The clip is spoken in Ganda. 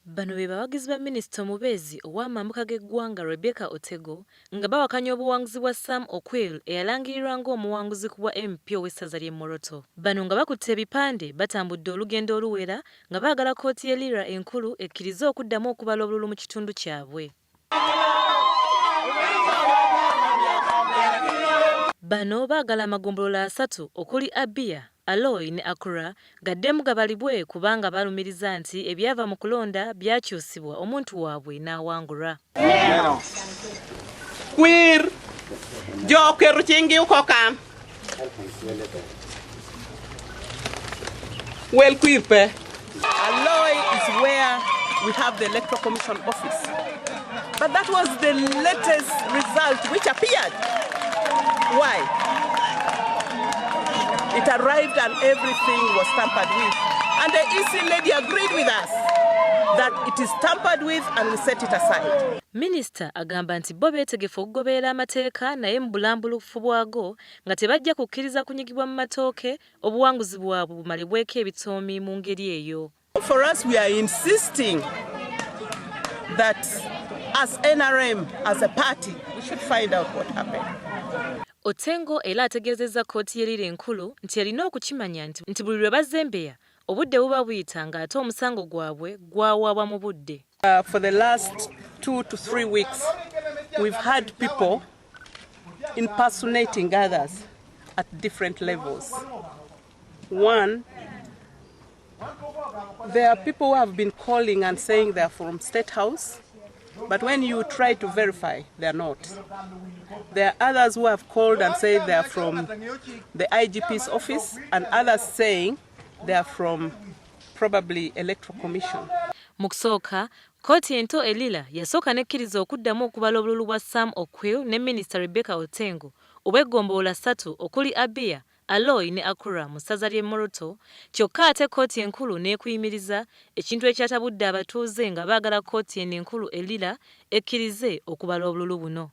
Bano be bawagizi ba Minisita omubeezi ow'amambuka g'eggwanga Rebecca Otego nga bawakanya obuwanguzi bwa Sam Okwel eyalangirirwa ng'omuwanguzi ku bwa MP ow'essaza ly'e Moroto. Bano nga bakutte ebipande batambudde olugendo oluwera nga baagala kkooti y'e Lira enkulu ekkirize okuddamu okubala obululu mu kitundu kyabwe. Bano baagala amagombolola 3 okuli Abia, Aloy ne Akura gaddemu gabalibwe kubanga balumiriza nti ebyava mu kulonda byakyusibwa omuntu waabwe n'awangulwa. Queer Joker Chingi Ukoka. Well, queer pe. Aloy is where we have the Electoral Commission office. But that was the latest result which appeared. Why? It arrived and everything was tampered with. And the EC lady agreed with us that it is tampered with and we set it aside. Minisita agamba nti bo beetegefu okugoberera amateeka naye mu bulambulukufu bwago nga tebajja kukkiriza kunyigibwa mu matooke obuwanguzi bwabwe bumalibweko ebitoomi mu ngeri eyo. For us, we are insisting that as NRM, as a party, we should find out what happened. Otengo era ategeezezza kkooti y'e Lira enkulu nti erina okukimanya nti buli lwe bazembeya obudde buba buyita ng'ate omusango gwabwe gwawaabwa mu budde. For the last 2 to 3 weeks, we've had people impersonating others at different levels. One, there are people who have been calling and saying they're from State House, but when you try to verify, they're not. There are others who have called and said they're from the IGP's office, and others saying they're from probably Electoral Commission. Mu kusooka, kkooti ento e Lira yasooka nekkiriza okuddamu okubala obululu bwa Sam Okwel ne Minisita Rebecca Otengo obw'eggombolola 3 okuli Abia, Aloy ne Akura mu ssaza ly'e Moroto, kyokka ate kkooti enkulu n'ekuyimiriza ekintu ekyatabudde abatuuze nga baagala kkooti eno enkulu e Lira ekkirize okubala obululu buno.